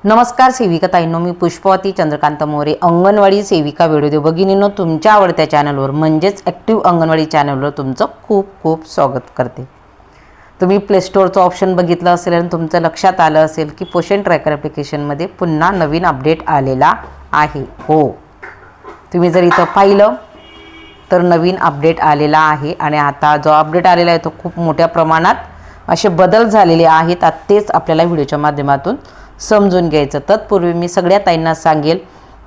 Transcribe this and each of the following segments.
नमस्कार सेविका ताईंनो, मी पुष्पवती चंद्रकांत मोरे, अंगणवाडी सेविका व्हिडिओ भगिनींनो, तुमच्या आवडत्या चॅनलवर म्हणजेच ॲक्टिव्ह अंगणवाडी चॅनलवर तुमचं खूप खूप स्वागत करते। तुम्ही प्ले स्टोअरचं ऑप्शन बघितलं असेल आणि तुमचं लक्षात आलं असेल की पोषण ट्रॅकर ॲप्लिकेशनमध्ये पुन्हा नवीन अपडेट आलेला आहे। हो, तुम्ही जर इथं पाहिलं तर नवीन अपडेट आलेला आहे आणि आता जो अपडेट आलेला आहे तो खूप मोठ्या प्रमाणात असे बदल झालेले आहेत। तेच आपल्याला व्हिडिओच्या माध्यमातून समजून घ्यायचं। तत्पूर्वी मी सगळ्या ताईंना सांगेल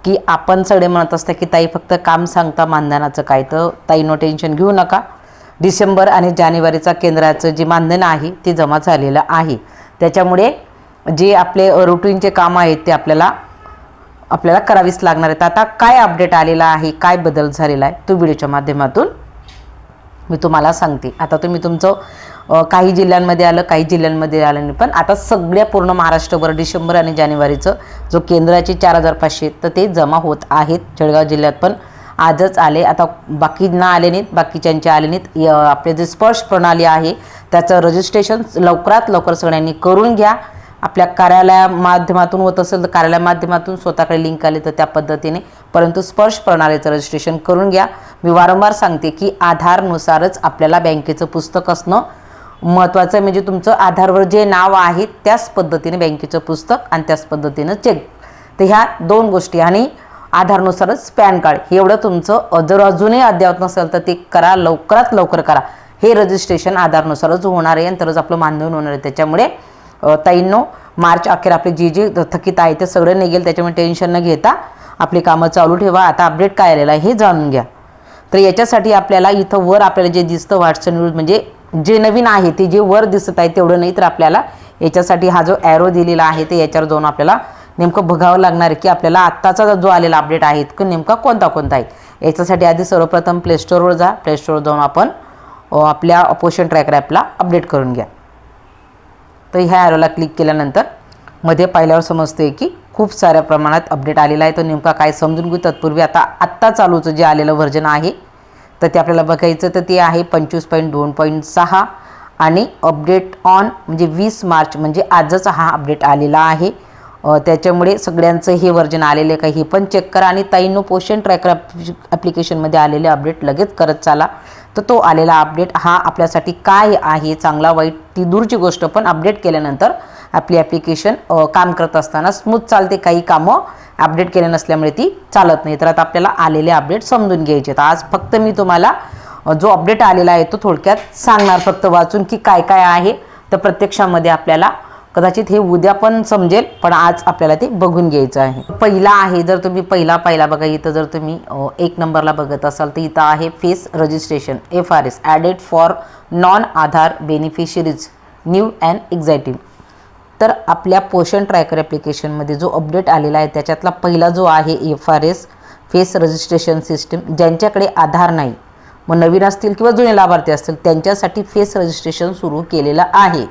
की आपण सगळे म्हणत असता की ताई फक्त काम सांगता मानधनाचं काय, तर ताईंनो टेन्शन घेऊ नका। डिसेंबर आणि जानेवारीचा केंद्राचं जे मानधन आहे ते जमा झालेलं आहे, त्याच्यामुळे जे आपले रुटीनचे काम आहेत ते आपल्याला करावीच लागणार आहेत। आता काय अपडेट आलेला आहे, काय बदल झालेला आहे तो व्हिडिओच्या माध्यमातून मी तुम्हाला सांगते। आता तुम्ही तुमचं काही जिल्ह्यांमध्ये आलं, काही जिल्ह्यांमध्ये आलं नाही, पण आता सगळ्या पूर्ण महाराष्ट्रभर डिसेंबर आणि जानेवारीचं जो केंद्राचे 4500 तर ते जमा होत आहेत। जळगाव जिल्ह्यात पण आजच आले, आता बाकींना आले नाहीत, बाकीच्यांचे आले नाहीत। आपले जे स्पर्श प्रणाली आहे त्याचं रजिस्ट्रेशन लवकरात लवकर सगळ्यांनी करून घ्या। आपल्या कार्यालया माध्यमातून होत असेल तर कार्यालय माध्यमातून स्वतःकडे लिंक आले तर त्या पद्धतीने, परंतु स्पर्श प्रणालीचं रजिस्ट्रेशन करून घ्या। मी वारंवार सांगते की आधारनुसारच आपल्याला बँकेचं पुस्तक असणं महत्त्वाचं, म्हणजे तुमचं आधारवर जे नाव आहे त्याच पद्धतीने बँकेचं पुस्तक आणि त्याच पद्धतीनं चेक, तर ह्या दोन गोष्टी आणि आधारनुसारच पॅन कार्ड, हे एवढं तुमचं जर अजूनही अद्ययावत नसेल तर ते करा, लवकरात लवकर करा। हे रजिस्ट्रेशन आधारनुसारच होणार आहे आणि तरच आपलं मानधन होणार आहे। त्याच्यामुळे ताईंनो, मार्च अखेर आपले जे थकीत आहे ते सगळं निघेल, त्याच्यामुळे टेन्शन न घेता आपली कामं चालू ठेवा। आता अपडेट काय आलेलं आहे हे जाणून घ्या। तर याच्यासाठी आपल्याला इथं वर आपल्याला जे दिसतं व्हॉट्सअप न्यूज, म्हणजे जे नवीन आहे ते जे वर दिसत आहे तेवढं नाही, तर आपल्याला याच्यासाठी हा जो ॲरो दिलेला आहे ते याच्यावर जाऊन आपल्याला नेमकं बघावं लागणार आहे की आपल्याला आत्ताचा जो आलेला अपडेट आहे तो नेमका कोणता आहे। याच्यासाठी आधी सर्वप्रथम प्ले स्टोअरवर जा, प्ले स्टोअरवर जाऊन आपण आपल्या पोषण ट्रॅकर ॲपला अपडेट करून घ्या। तर ह्या ॲरोला क्लिक केल्यानंतर मध्ये पाहिल्यावर समजते की खूप साऱ्या प्रमाणात अपडेट आलेला आहे, तो नेमका काय समजून घेऊ। तत्पूर्वी आत्ता चालूचं जे आलेलं व्हर्जन आहे तर ते आपल्याला बघायचं, तर ते आहे 25.2.6 आणि अपडेट ऑन म्हणजे 20 मार्च म्हणजे आजच हा अपडेट आलेला आहे। त्याच्यामुळे सगळ्यांचं हे व्हर्जन आलेलं काही हे पण चेक करा आणि ताईंनो पोषण ट्रॅकर ॲप्लिकेशनमध्ये आलेले अपडेट लगेच करत चाला। तर तो आलेला अपडेट हा आपल्यासाठी काय आहे, चांगला वाईट ती दूरची गोष्ट, पण अपडेट केल्यानंतर आपली ॲप्लिकेशन काम करत असताना स्मूथ चालते, काही कामं अपडेट केले नसल्यामुळे ती चालत नाही। तर आता आपल्याला आलेले अपडेट समजून घ्यायचे। तर आज फक्त मी तुम्हाला जो अपडेट आलेला आहे तो थोडक्यात सांगणार, फक्त वाचून की काय काय आहे। तर प्रत्यक्षामध्ये आपल्याला कदाचित हे उद्या पण समजेल, पण आज आपल्याला ते बघून घ्यायचं आहे। पहिला आहे, जर तुम्ही पहिला बघा, इथं जर तुम्ही 1 नंबरला बघत असाल तर इथं आहे face registration FRS added for non Aadhaar beneficiaries new and exciting. तर आपल्या पोषण ट्रॅकर ॲप्लिकेशनमध्ये जो अपडेट आलेला आहे त्याच्यातला पहिला जो आहे FRS फेस रजिस्ट्रेशन सिस्टीम, ज्यांच्याकडे आधार नाही, मग नवीन असतील किंवा जुने लाभार्थी असतील त्यांच्यासाठी फेस रजिस्ट्रेशन सुरू केलेलं आहे।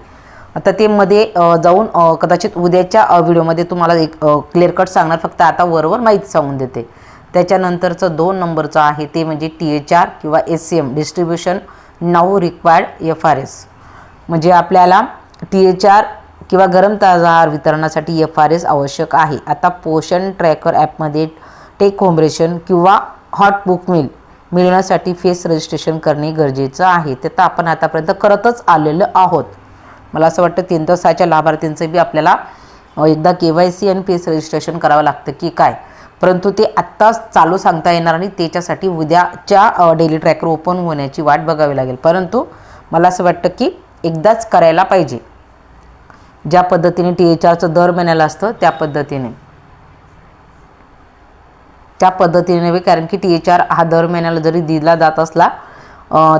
आता ते मध्ये जाऊन कदाचित उद्याच्या व्हिडिओमध्ये तुम्हाला एक क्लिअर कट सांगणार, फक्त आता वरवर माहिती सांगून देते। त्याच्यानंतरचं 2 नंबरचं आहे ते म्हणजे THR किंवा SCM distribution now required FRS, म्हणजे आपल्याला THR किंवा गरम ताजा आहार वितरणासाठी FRS आवश्यक आहे। आता पोषण ट्रॅकर ॲपमध्ये टेक होम रेशन किंवा हॉट बुक मिल मिळण्यासाठी फेस रजिस्ट्रेशन करणे गरजेचं आहे। ते तर आपण आतापर्यंत करतच आलेलो आहोत। मला असं वाटतं 3 तासाच्या लाभार्थींचं बी आपल्याला एकदा KYC आणि फेस रजिस्ट्रेशन करावं लागतं की काय, परंतु ते आत्ताच चालू सांगता येणार आणि त्याच्यासाठी उद्याच्या डेली ट्रॅकर ओपन होण्याची वाट बघावी लागेल। परंतु मला असं वाटतं की एकदाच करायला पाहिजे, ज्या पद्धतीने THRचं दर महिन्याला असतं त्या पद्धतीने नव्हे, कारण की THR हा दर महिन्याला जरी दिला जात असला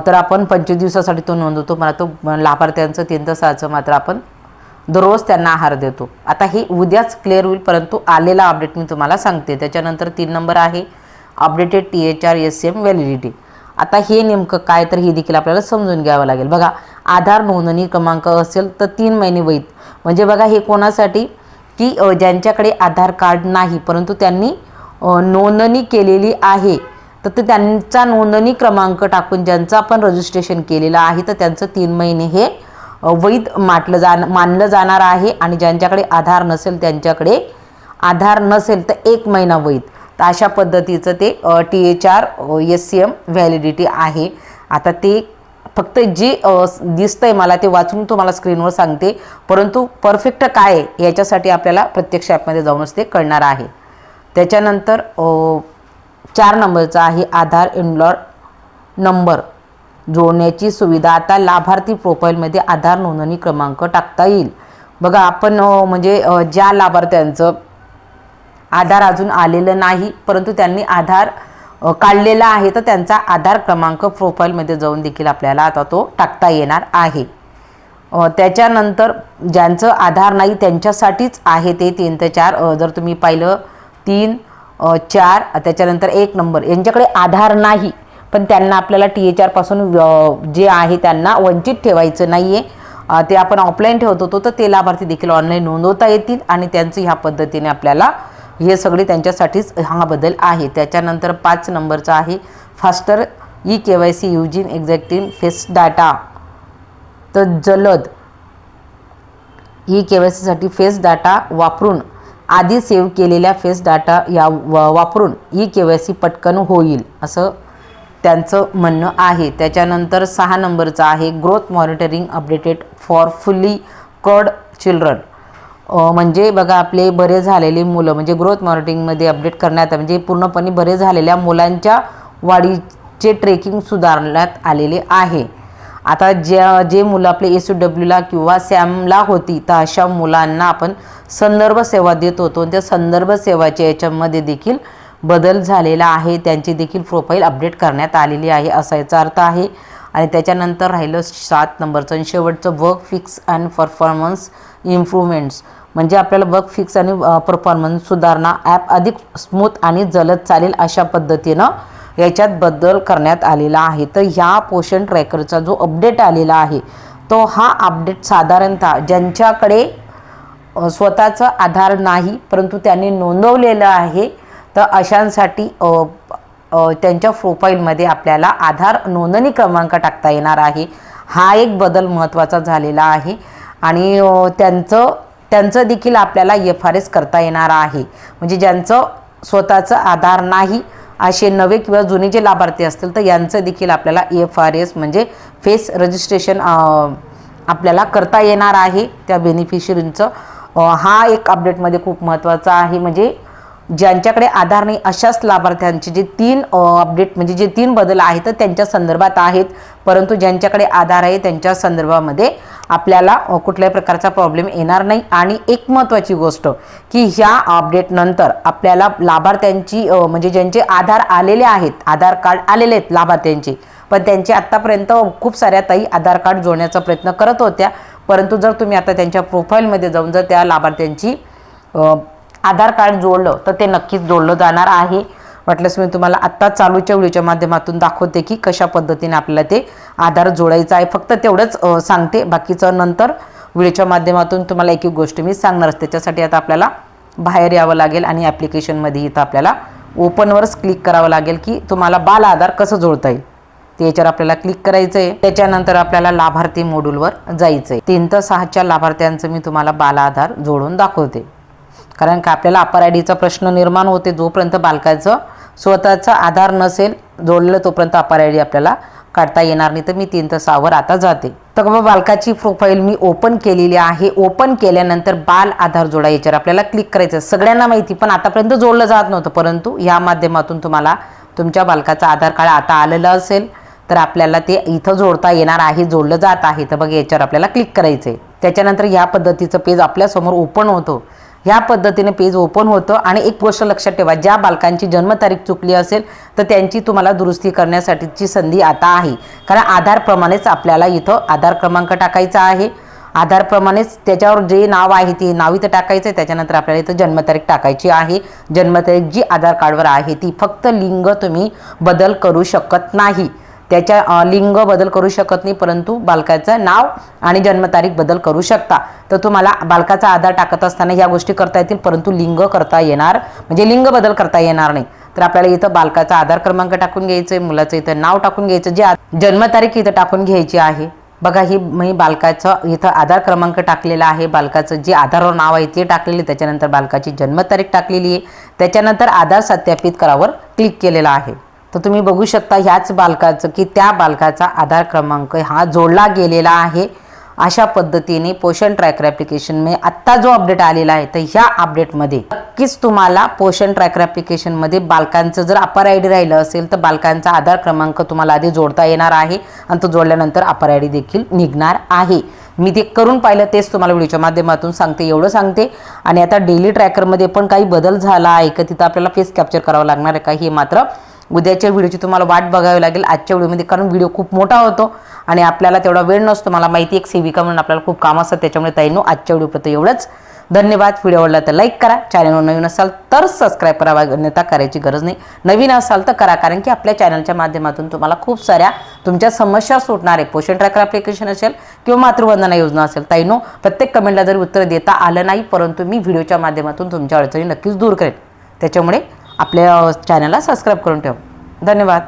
तर आपण 25 दिवसासाठी तो नोंदवतो, मला तो लाभार्थ्यांचं 3 तासाचं मात्र आपण दररोज त्यांना आहार देतो। आता हे उद्याच क्लिअर होईल, परंतु आलेला अपडेट मी तुम्हाला सांगते। त्याच्यानंतर 3 नंबर आहे अपडेटेड THR SCM व्हॅलिडिटी। आता हे नेमकं काय, तर हे देखील आपल्याला समजून घ्यावं लागेल। बघा, आधार नोंदणी क्रमांक असेल तर 3 महिने वैध, म्हणजे बघा हे कोणासाठी की ज्यांच्याकडे आधार कार्ड नाही परंतु त्यांनी नोंदणी केलेली आहे, तर ते त्यांचा नोंदणी क्रमांक टाकून ज्यांचं आपण रजिस्ट्रेशन केलेलं आहे तर त्यांचं 3 महिने हे वैध मानलं जाणार आहे आणि ज्यांच्याकडे आधार नसेल त्यांच्याकडे आधार नसेल तर 1 महिना वैध. तर अशा पद्धतीचं ते THR SCM व्हॅलिडिटी आहे. आता ते फक्त जे दिसतंय मला ते वाचून तुम्हाला स्क्रीनवर सांगते, परंतु परफेक्ट काय आहे याच्यासाठी आपल्याला प्रत्यक्ष ॲपमध्ये जाऊनच ते कळणार आहे. त्याच्यानंतर 4 नंबरचा आहे आधार इनलॉग नंबर जोडण्याची सुविधा. आता लाभार्थी प्रोफाईलमध्ये आधार नोंदणी क्रमांक टाकता येईल. बघा आपण म्हणजे ज्या लाभार्थ्यांचं आधार अजून आलेलं नाही परंतु त्यांनी आधार काढलेला आहे तर त्यांचा आधार क्रमांक प्रोफाईलमध्ये जाऊन देखील आपल्याला आता तो टाकता येणार आहे. त्याच्यानंतर ज्यांचं आधार नाही त्यांच्यासाठीच आहे ते 3 ते 4. जर तुम्ही पाहिलं 3, 4 त्याच्यानंतर 1 नंबर यांच्याकडे आधार नाही पण त्यांना आपल्याला THR पासून जे आहे त्यांना वंचित ठेवायचं नाही आहे. ते आपण ऑफलाईन ठेवत होतो तर ते लाभार्थी देखील ऑनलाईन नोंदवता येतील आणि त्यांचं ह्या पद्धतीने आपल्याला हे सगळे त्यांच्यासाठीच हा बदल आहे. त्याच्यानंतर 5 नंबरचा आहे फास्टर KYC यूजिंग एक्झॅक्टिव्ह फेस डाटा. तर जलद KYCसाठी फेस डाटा वापरून आधी सेव्ह केलेल्या फेस डाटा या वापरून KYC पटकन होईल असं त्यांचं म्हणणं आहे. त्याच्यानंतर 6 नंबरचा आहे growth monitoring updated for fully cared children. म्हणजे बघा आपले बरे झालेले मुलं म्हणजे ग्रोथ मॉनिटरिंगमध्ये अपडेट करण्यात म्हणजे पूर्णपणे बरे झालेल्या मुलांच्या वाढीचे ट्रेकिंग सुधारण्यात आलेले आहे. आता जे मुलं आपले SOWला किंवा SAMला होती तर अशा मुलांना आपण संदर्भ सेवा देत होतो आणि त्या संदर्भ सेवाच्या याच्यामध्ये देखील बदल झालेला आहे. त्यांची देखील प्रोफाईल अपडेट करण्यात आलेली आहे असा याचा अर्थ आहे. आणि त्याच्यानंतर राहिलं 7 नंबरचं आणि शेवटचं work fix and performance improvements. म्हणजे आपल्याला वर्क फिक्स आणि परफॉर्मन्स सुधारणा ॲप अधिक स्मूथ आणि जलद चालेल अशा पद्धतीनं याच्यात बदल करण्यात आलेला आहे. तर ह्या पोषण ट्रॅकरचा जो अपडेट आलेला आहे तो हा अपडेट साधारणतः ज्यांच्याकडे स्वतःचा आधार नाही परंतु त्यांनी नोंदवलेलं आहे तर अशांसाठी त्यांच्या प्रोफाईलमध्ये आपल्याला आधार नोंदणी क्रमांक टाकता येणार आहे. हा एक बदल महत्त्वाचा झालेला आहे आणि त्यांचं देखील आपल्याला FRS करता येणार आहे. म्हणजे ज्यांचं स्वतःचं आधार नाही असे नवे किंवा जुने जे लाभार्थी असतील तर यांचं देखील आपल्याला FRS म्हणजे फेस रजिस्ट्रेशन आपल्याला करता येणार आहे त्या बेनिफिशरींचं. हा एक अपडेटमध्ये खूप महत्त्वाचा आहे. म्हणजे ज्यांच्याकडे आधार नाही अशाच लाभार्थ्यांचे जे 3 अपडेट म्हणजे जे 3 बदल आहेत तर त्यांच्या संदर्भात आहेत, परंतु ज्यांच्याकडे आधार आहे त्यांच्या संदर्भामध्ये आपल्याला कुठल्याही प्रकारचा प्रॉब्लेम येणार नाही. आणि एक महत्त्वाची गोष्ट की ह्या अपडेट नंतर आपल्याला लाभार्थ्यांची म्हणजे ज्यांचे आधार आलेले आहेत, आधार कार्ड आलेले आहेत लाभार्थ्यांचे, पण त्यांचे आत्तापर्यंत खूप साऱ्या ताई आधार कार्ड जोडण्याचा प्रयत्न करत होत्या, परंतु जर तुम्ही आता त्यांच्या प्रोफाईलमध्ये जाऊन जर त्या लाभार्थ्यांची आधार कार्ड जोडलं तर ते नक्कीच जोडलं जाणार आहे. वाटल्यास मी तुम्हाला आत्ता चालूच्या व्हिडिओच्या माध्यमातून दाखवते की कशा पद्धतीने आपल्याला ते आधार जोडायचं आहे. फक्त तेवढंच सांगते, बाकीचं नंतर व्हिडिओच्या माध्यमातून तुम्हाला एक एक गोष्ट मी सांगणारच. त्याच्यासाठी आता आपल्याला बाहेर यावं लागेल आणि ॲप्लिकेशनमध्ये इथं आपल्याला ओपनवरच क्लिक करावं लागेल की तुम्हाला बाल आधार कसं जोडता येईल ते याच्यावर आपल्याला क्लिक करायचं आहे. त्याच्यानंतर आपल्याला लाभार्थी मॉड्यूलवर जायचं आहे. 3 ते 6च्या लाभार्थ्यांचं मी तुम्हाला बाल आधार जोडून दाखवते, कारण का आपल्याला अपर आयडीचा प्रश्न निर्माण होते. जोपर्यंत बालकाचं स्वतःचा आधार नसेल जोडलं तोपर्यंत अपर आयडी आपल्याला काढता येणार नाही. तर मी 3 ते 6वर आता जाते. तर मग बालकाची प्रोफाईल मी ओपन केलेली आहे. ओपन केल्यानंतर बाल आधार जोडा याच्यावर आपल्याला क्लिक करायचं. सगळ्यांना माहिती पण आतापर्यंत जोडलं जात नव्हतं, परंतु या माध्यमातून तुम्हाला तुमच्या बालकाचा आधार कार्ड आता आलेलं असेल तर आपल्याला ते इथं जोडता येणार आहे, जोडलं जात आहे. तर बघ याच्यावर आपल्याला क्लिक करायचं आहे. त्याच्यानंतर ह्या पद्धतीचं पेज आपल्यासमोर ओपन होतं. ह्या पद्धतीने पेज ओपन होतं. आणि एक गोष्ट लक्षात ठेवा, ज्या बालकांची जन्मतारीख चुकली असेल तर त्यांची तुम्हाला दुरुस्ती करण्यासाठीची संधी आता आहे, कारण आधारप्रमाणेच आपल्याला इथं आधार क्रमांक टाकायचा आहे. आधारप्रमाणेच त्याच्यावर जे नाव आहे ते नाव इथं टाकायचं आहे. त्याच्यानंतर आपल्याला इथं जन्मतारीख टाकायची आहे. जन्मतारीख जी आधार कार्डवर आहे ती, फक्त लिंग तुम्ही बदल करू शकत नाही. त्याच्या लिंग बदल करू शकत नाही, परंतु बालकाचं नाव आणि जन्मतारीख बदल करू शकता. तर तुम्हाला बालकाचा आधार टाकत असताना ह्या गोष्टी करता येतील, परंतु लिंग करता येणार म्हणजे लिंग बदल करता येणार नाही. तर आपल्याला इथं बालकाचा आधार क्रमांक टाकून घ्यायचं आहे, मुलाचं इथं नाव टाकून घ्यायचं, जे जन्मतारीख इथं टाकून घ्यायची आहे. बघा ही मी बालकाचं इथं आधार क्रमांक टाकलेला आहे, बालकाचं जे आधारवर नाव आहे ते टाकलेले, त्याच्यानंतर बालकाची जन्मतारीख टाकलेली आहे, त्याच्यानंतर आधार सत्यापित करावर क्लिक केलेला आहे. तर तुम्ही बघू शकता ह्याच बालकाचं की त्या बालकाचा आधार क्रमांक हा जोडला गेलेला आहे. अशा पद्धतीने पोषण ट्रॅकर ॲप्लिकेशन में आत्ता जो अपडेट आलेला आहे तर ह्या अपडेटमध्ये नक्कीच तुम्हाला पोषण ट्रॅकर ॲप्लिकेशनमध्ये बालकांचं जर अपर आय डी राहिलं असेल तर बालकांचा आधार क्रमांक तुम्हाला आधी जोडता येणार आहे आणि तो जोडल्यानंतर अपर आय डी देखील निघणार आहे. मी ते करून पाहिलं, तेच तुम्हाला व्हिडिओच्या माध्यमातून सांगते, एवढं सांगते. आणि आता डेली ट्रॅकरमध्ये पण काही बदल झाला आहे का, तिथं आपल्याला फेस कॅप्चर करावं लागणार आहे का, हे मात्र उद्याच्या व्हिडिओची तुम्हाला वाट बघावी लागेल आजच्या व्हिडिओमध्ये, कारण व्हिडिओ खूप मोठा होतो आणि आपल्याला तेवढा वेळ नसतो. मला माहिती एक सेविका म्हणून आपल्याला खूप काम असतं, त्याच्यामुळे ताईंनो आजच्या व्हिडिओपर्यंत एवढंच. धन्यवाद. व्हिडिओ आवडला तर लाईक करा, चॅनलवर नवीन असाल तर सबस्क्राईब करा, अन्यथा करायची गरज नाही. नवीन असाल तर करा, कारण की आपल्या चॅनलच्या माध्यमातून तुम्हाला खूप साऱ्या तुमच्या समस्या सुटणार आहे. पोषण ट्रॅकर ॲप्लिकेशन असेल किंवा मातृवंदना योजना असेल, ताईंनो प्रत्येक कमेंटला जरी उत्तर देता आलं नाही, परंतु मी व्हिडिओच्या माध्यमातून तुमच्या अडचणी नक्कीच दूर करेन. त्याच्यामुळे आपल्या चॅनलला सबस्क्राईब करून ठेवा. धन्यवाद.